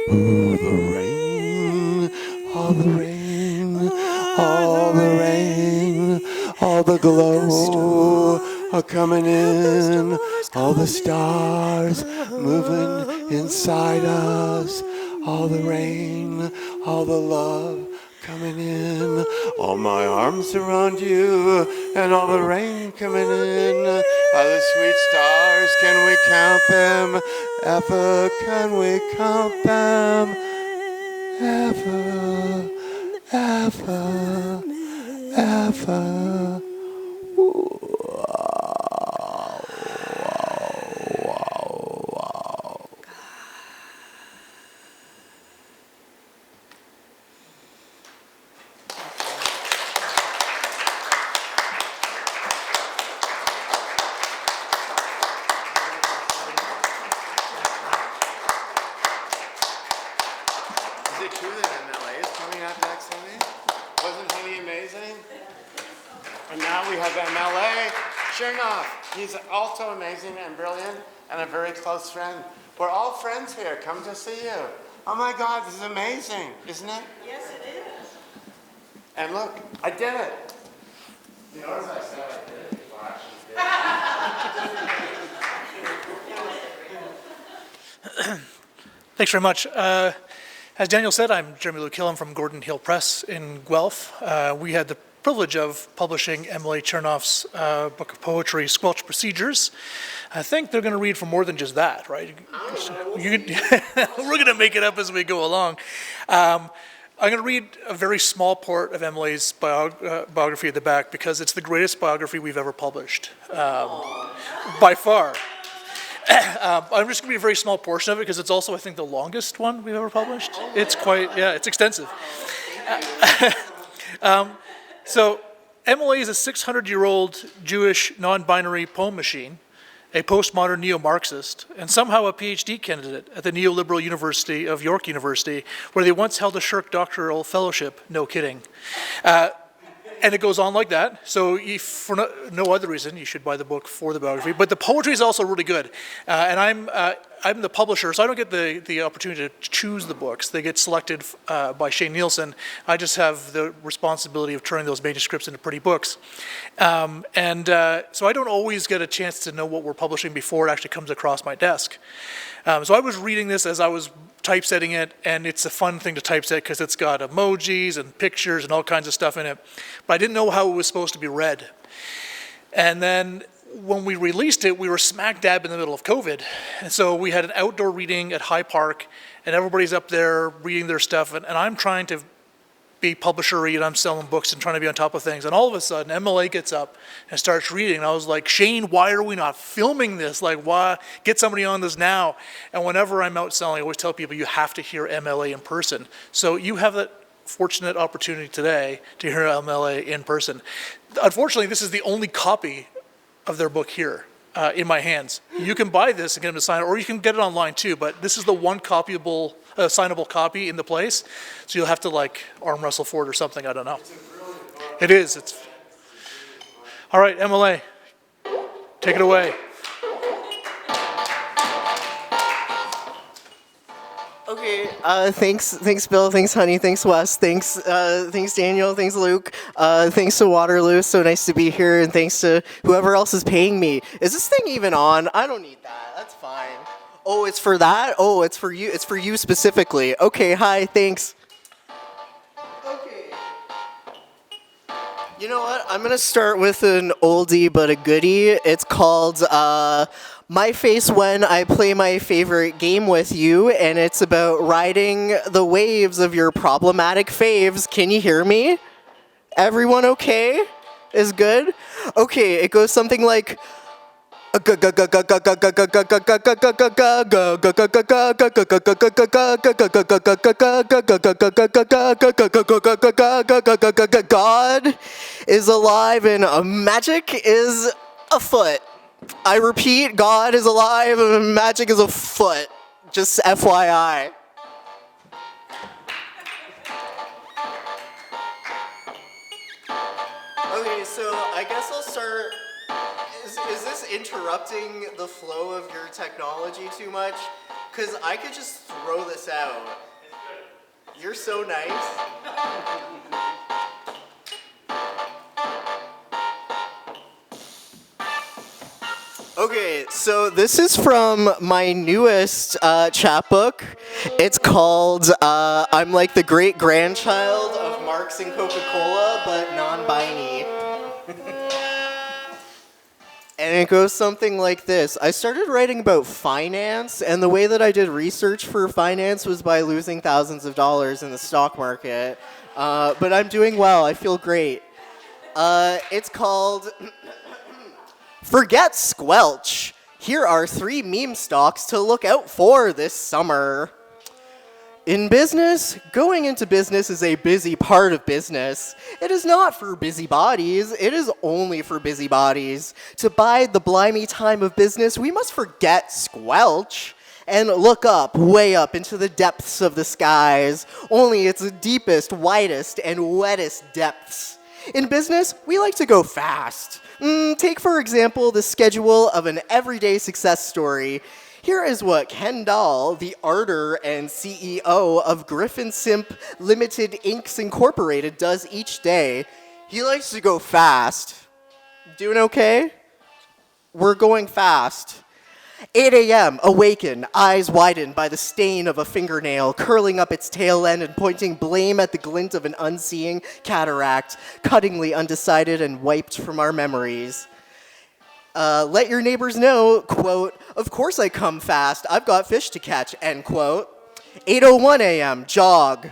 The rain, all all the rain, all the rain, all the glow are coming in, all the stars moving inside us, all the rain, all the love coming in, all my arms around you, and all the rain coming in, all the sweet stars, can we count them? Ever can we count them? Ever, ever, ever. Is it true that MLA is coming up next Sunday? Wasn't he amazing? And now we have MLA Chernoff. He's also amazing and brilliant and a very close friend. We're all friends here. Come to see you. Oh my God, this is amazing, isn't it? Yes, it is. And look, I did it. You notice I said I did it before I actually did it. Thanks very much. As Daniel said, I'm Jeremy Luke Hill. I'm from Gordon Hill Press in Guelph. We had the privilege of publishing MLA Chernoff's book of poetry, Squelch Procedures. I think they're going to read for more than just that, right? We're going to make it up as we go along. I'm going to read a very small part of MLA's biography at the back because it's the greatest biography we've ever published, by far. I'm just going to read a very small portion of it because it's also, I think, the longest one we've ever published. It's quite, yeah, it's extensive. So MLA is a 600-year-old Jewish non-binary poem machine, a postmodern neo-Marxist, and somehow a PhD candidate at the neoliberal University of York University, where they once held a Shirk doctoral fellowship. No kidding. And it goes on like that. So if for no other reason, you should buy the book for the biography. But the poetry is also really good. And I'm the publisher, so I don't get the opportunity to choose the books. They get selected by Shane Nielsen. I just have the responsibility of turning those manuscripts into pretty books. So I don't always get a chance to know what we're publishing before it actually comes across my desk. So I was reading this as I was typesetting it, and it's a fun thing to typeset because it's got emojis and pictures and all kinds of stuff in it. But I didn't know how it was supposed to be read. And then when we released it, we were smack dab in the middle of COVID. And so we had an outdoor reading at High Park, and everybody's up there reading their stuff, and I'm trying to be publisher-y, and I'm selling books and trying to be on top of things. And all of a sudden, MLA gets up and starts reading. And I was like, Shane, why are we not filming this? Like, why? Get somebody on this now. And whenever I'm out selling, I always tell people, you have to hear MLA in person. So you have that fortunate opportunity today to hear MLA in person. Unfortunately, this is the only copy of their book here in my hands. You can buy this and get them to sign it, or you can get it online too, but this is the one copyable, signable copy in the place, so you'll have to like arm wrestle for it or something, I don't know. It is, it's... All right, MLA, take it away. Okay, thanks Bill, thanks Honey, thanks Wes, thanks Daniel, thanks Luke, thanks to Waterloo, so nice to be here, and thanks to whoever else is paying me. Is this thing even on? I don't need that, that's fine. Oh, it's for that? Oh, it's for you specifically. Okay, hi, thanks. Okay. You know what, I'm gonna start with an oldie but a goodie. It's called, My Face When I Play My Favorite Game With You, and it's about riding the waves of your problematic faves. Can you hear me? Everyone okay? Is good? Okay, it goes something like... God is alive and magic is afoot. I repeat, God is alive and magic is afoot. Just FYI. Okay, so I guess I'll start. Is this interrupting the flow of your technology too much? Because I could just throw this out. You're so nice. Okay, so this is from my newest chapbook. It's called I'm like the great grandchild of Marx and Coca-Cola, but non-binary. And it goes something like this. I started writing about finance, and the way that I did research for finance was by losing thousands of dollars in the stock market. But I'm doing well. I feel great. It's called Forget Squelch. Here are 3 meme stocks to look out for this summer. In business, going into business is a busy part of business. It is not for busybodies, it is only for busybodies. To bide the blimey time of business, we must forget squelch and look up, way up into the depths of the skies, only its deepest, widest, and wettest depths. In business, we like to go fast. Take, for example, the schedule of an everyday success story. Here is what Ken Dahl, the arter and CEO of Griffin Simp Limited Inc. Incorporated, does each day. He likes to go fast. Doing okay? We're going fast. 8 a.m., awaken, eyes widened by the stain of a fingernail curling up its tail end and pointing blame at the glint of an unseeing cataract, cuttingly undecided and wiped from our memories. Let your neighbors know, quote, of course I come fast, I've got fish to catch, end quote. 8:01 a.m., jog.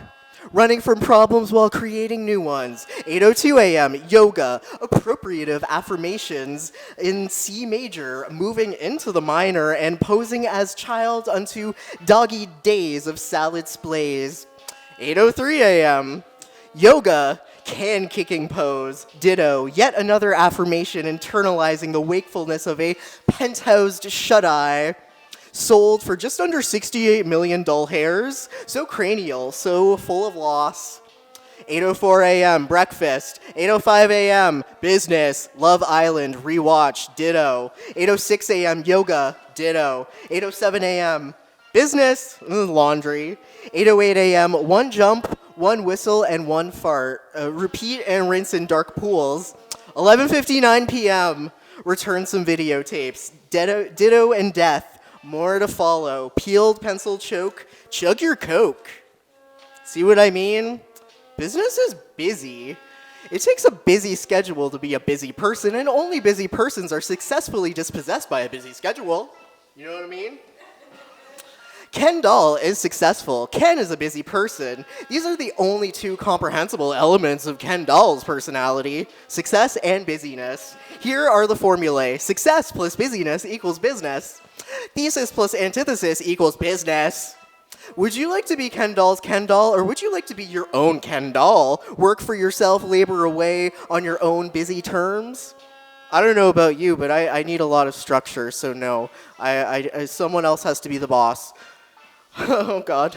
Running from problems while creating new ones. 8:02 a.m., yoga, appropriative affirmations in C major, moving into the minor and posing as child unto doggy days of salad splays. 8:03 a.m., yoga, can-kicking pose, ditto, yet another affirmation internalizing the wakefulness of a penthoused shut-eye. Sold for just under 68 million dull hairs, so cranial, so full of loss. 8:04 a.m., breakfast. 8:05 a.m., business, Love Island, rewatch, ditto. 8:06 a.m., yoga, ditto. 8:07 a.m., business, laundry. 8:08 a.m., one jump, one whistle, and one fart. Repeat and rinse in dark pools. 11:59 p.m., return some videotapes. Ditto and death. More to follow. Peeled pencil choke. Chug your Coke. See what I mean? Business is busy. It takes a busy schedule to be a busy person, and only busy persons are successfully dispossessed by a busy schedule. You know what I mean? Ken Dahl is successful. Ken is a busy person. These are the only 2 comprehensible elements of Ken Dahl's personality, success and busyness. Here are the formulae. Success plus busyness equals business. Thesis plus antithesis equals business. Would you like to be Ken Dahl's Ken Dahl, or would you like to be your own Ken Dahl? Work for yourself, labor away on your own busy terms? I don't know about you, but I need a lot of structure, so no. Someone else has to be the boss. Oh, God.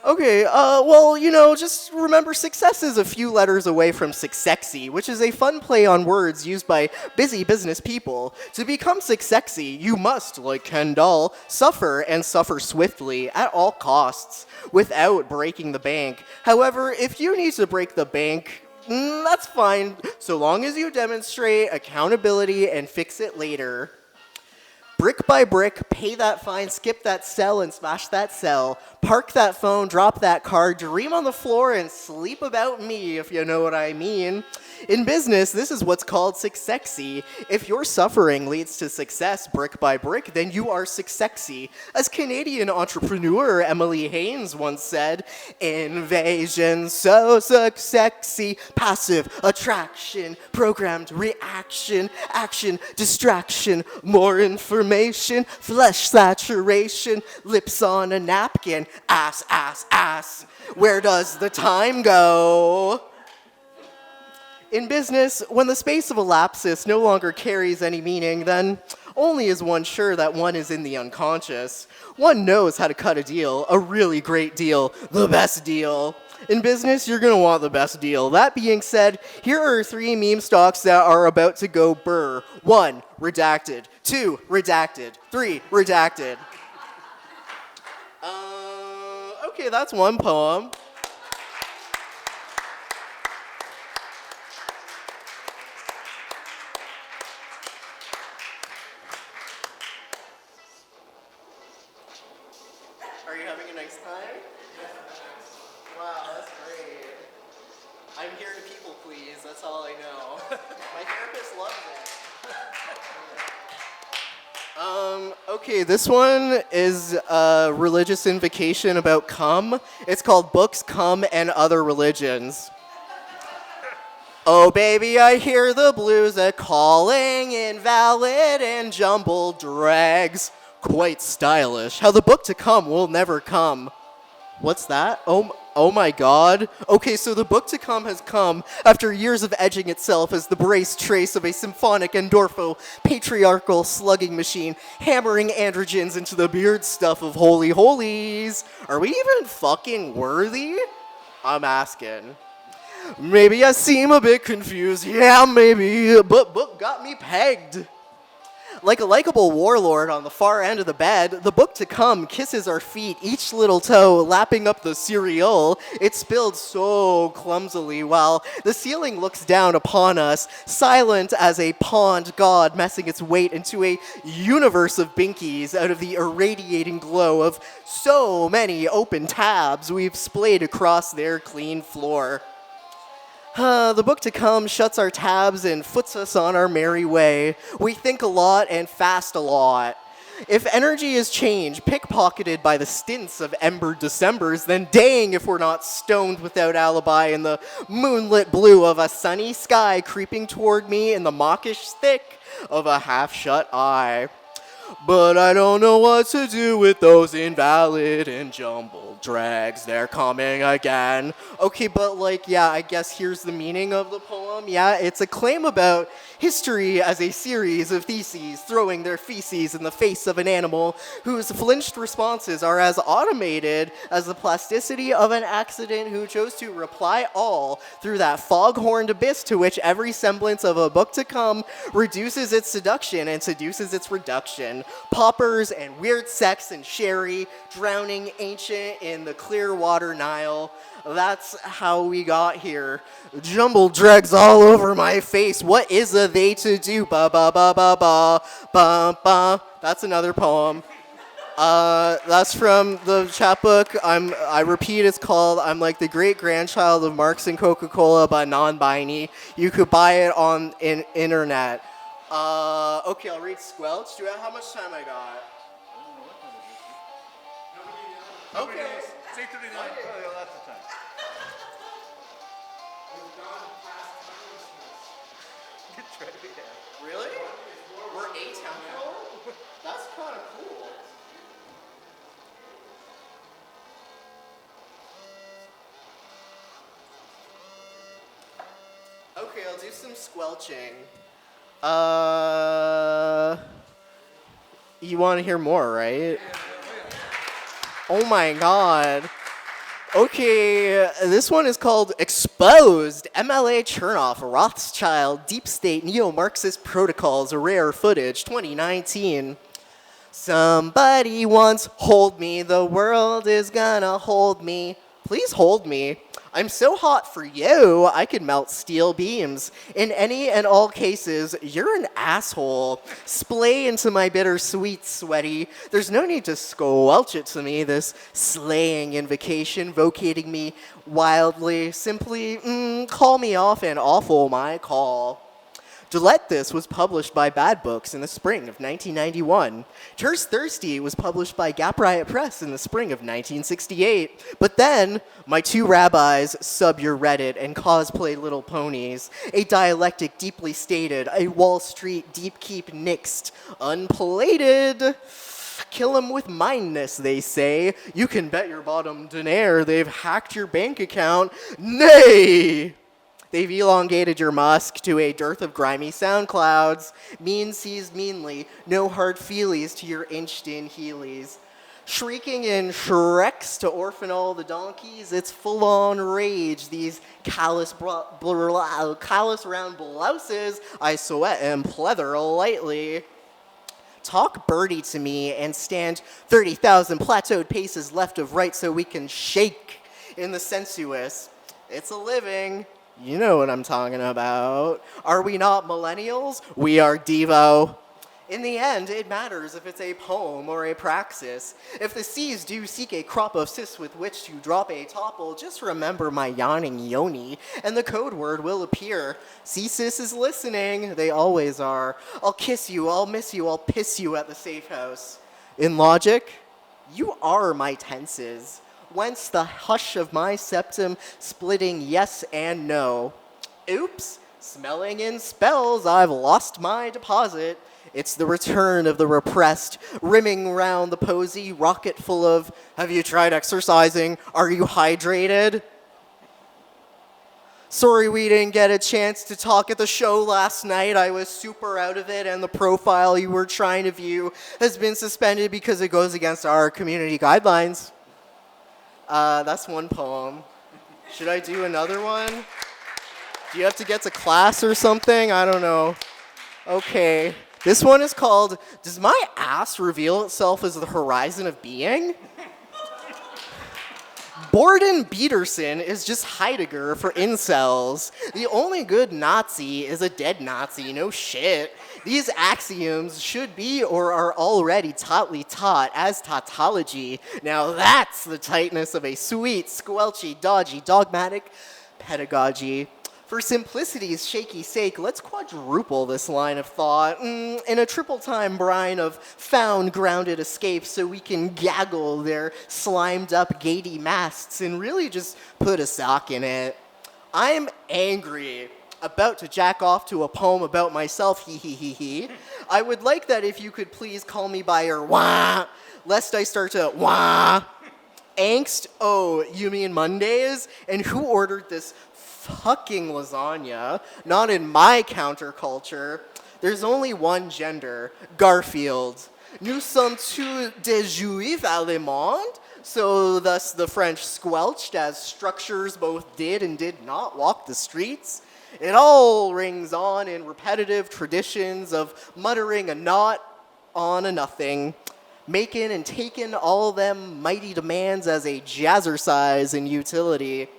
Okay, well, just remember success is a few letters away from successy, which is a fun play on words used by busy business people. To become successy, you must, like Ken Dahl, suffer and suffer swiftly at all costs without breaking the bank. However, if you need to break the bank, that's fine, so long as you demonstrate accountability and fix it later. Brick by brick, pay that fine, skip that cell, and smash that cell. Park that phone, drop that car, dream on the floor, and sleep about me, if you know what I mean. In business, this is what's called successy. If your suffering leads to success brick by brick, then you are successy. As Canadian entrepreneur Emily Haynes once said, invasion, so successy, passive attraction, programmed reaction, action, distraction, more information, flesh saturation, lips on a napkin, ass, ass, ass. Where does the time go? In business, when the space of a lapsus no longer carries any meaning, then only is one sure that one is in the unconscious. One knows how to cut a deal, a really great deal, the best deal. In business, you're going to want the best deal. That being said, here are 3 meme stocks that are about to go burr. 1, redacted. 2, redacted. 3, redacted. Okay, that's one poem. That's all I know. My therapist loves it. Okay, this one is a religious invocation about cum. It's called Books, Cum, and Other Religions. Oh, baby, I hear the blues a-calling, invalid and jumbled drags. Quite stylish. How the book to come will never come. What's that? Oh my god. Okay, so the book to come has come after years of edging itself as the braced trace of a symphonic endorpho patriarchal slugging machine, hammering androgens into the beard stuff of holy holies. Are we even fucking worthy? I'm asking. Maybe I seem a bit confused. Yeah, maybe, but book got me pegged. Like a likable warlord on the far end of the bed, the book to come kisses our feet, each little toe lapping up the cereal. It's spilled so clumsily while the ceiling looks down upon us, silent as a pond god messing its weight into a universe of binkies out of the irradiating glow of so many open tabs we've splayed across their clean floor. The book to come shuts our tabs and foots us on our merry way. We think a lot and fast a lot. If energy is change, pickpocketed by the stints of ember Decembers, then dang if we're not stoned without alibi in the moonlit blue of a sunny sky creeping toward me in the mawkish thick of a half-shut eye. But I don't know what to do with those invalid and jumbled drags. They're coming again. Okay, but yeah, I guess here's the meaning of the poem. Yeah, it's a claim about history as a series of theses throwing their feces in the face of an animal whose flinched responses are as automated as the plasticity of an accident who chose to reply all through that foghorned abyss to which every semblance of a book to come reduces its seduction and seduces its reduction. Poppers and weird sex and sherry, drowning ancient in the clear water Nile. That's how we got here. Jumbled dregs all over my face. What is a they to do? Ba ba ba ba ba ba ba. That's another poem. That's from the chapbook. I repeat, it's called "I'm like the great grandchild of Marx and Coca-Cola, but non-binary." You could buy it on internet. Okay, I'll read Squelch. How much time I got? Okay. It's 8:39. Really? We're atemporal? That's kind of cool. Okay, I'll do some squelching. You want to hear more, right? Oh my god. Okay, this one is called Exposed. MLA Chernoff, Rothschild, Deep State, Neo-Marxist Protocols, Rare Footage, 2019. Somebody once hold me, the world is gonna hold me. Please hold me. I'm so hot for you, I could melt steel beams. In any and all cases, you're an asshole. Splay into my bittersweet sweaty. There's no need to squelch it to me, this slaying invocation, vocating me wildly. Simply, call me off and awful my call. Gillette This was published by Bad Books in the spring of 1991. Terse Thirsty was published by Gap Riot Press in the spring of 1968. But then, my two rabbis sub your Reddit and cosplay little ponies. A dialectic deeply stated, a Wall Street deep keep nixed, unplated. Kill 'em with mindness, they say. You can bet your bottom denier they've hacked your bank account. Nay! They've elongated your musk to a dearth of grimy SoundClouds. Mean sees meanly, no hard feelies to your inched-in heelys. Shrieking in Shreks to orphan all the donkeys, it's full-on rage. These callous round blouses, I sweat and pleather lightly. Talk birdie to me and stand 30,000 plateaued paces left of right so we can shake in the sensuous. It's a living. You know what I'm talking about. Are we not millennials? We are Devo. In the end, it matters if it's a poem or a praxis. If the seas do seek a crop of cis with which to drop a topple, just remember my yawning yoni, and the code word will appear. Cis is listening. They always are. I'll kiss you, I'll miss you, I'll piss you at the safe house. In logic, you are my tenses. Whence the hush of my septum splitting yes and no. Oops, smelling in spells, I've lost my deposit. It's the return of the repressed, rimming round the posy, rocket full of, have you tried exercising? Are you hydrated? Sorry we didn't get a chance to talk at the show last night. I was super out of it, and the profile you were trying to view has been suspended because it goes against our community guidelines. That's one poem. Should I do another one? Do you have to get to class or something? I don't know. Okay. This one is called, Does My Ass Reveal Itself as the Horizon of Being? Borden Peterson is just Heidegger for incels. The only good Nazi is a dead Nazi, no shit. These axioms should be or are already tautly taught as tautology. Now that's the tightness of a sweet, squelchy, dodgy, dogmatic pedagogy. For simplicity's shaky sake, let's quadruple this line of thought in a triple-time brine of found, grounded escapes so we can gaggle their slimed-up, gatey masts and really just put a sock in it. I'm angry, about to jack off to a poem about myself, hee hee hee hee. I would like that if you could please call me by your wah, lest I start to wah. Angst? Oh, you mean Mondays? And who ordered this fucking lasagna? Not in my counterculture. There's only one gender, Garfield. Nous sommes tous des juifs allemands. So thus the French squelched as structures both did and did not walk the streets. It all rings on in repetitive traditions of muttering a not on a nothing, making and taking all them mighty demands as a jazzercise in utility.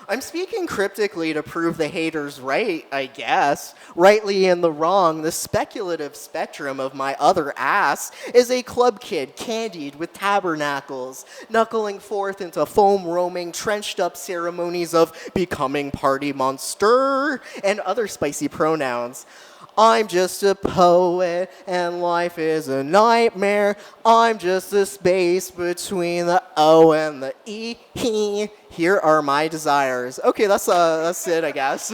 I'm speaking cryptically to prove the haters right, I guess. Rightly in the wrong, the speculative spectrum of my other ass is a club kid candied with tabernacles, knuckling forth into foam-roaming, trenched-up ceremonies of becoming party monster and other spicy pronouns. I'm just a poet, and life is a nightmare. I'm just the space between the O and the E. Here are my desires. Okay, that's it, I guess.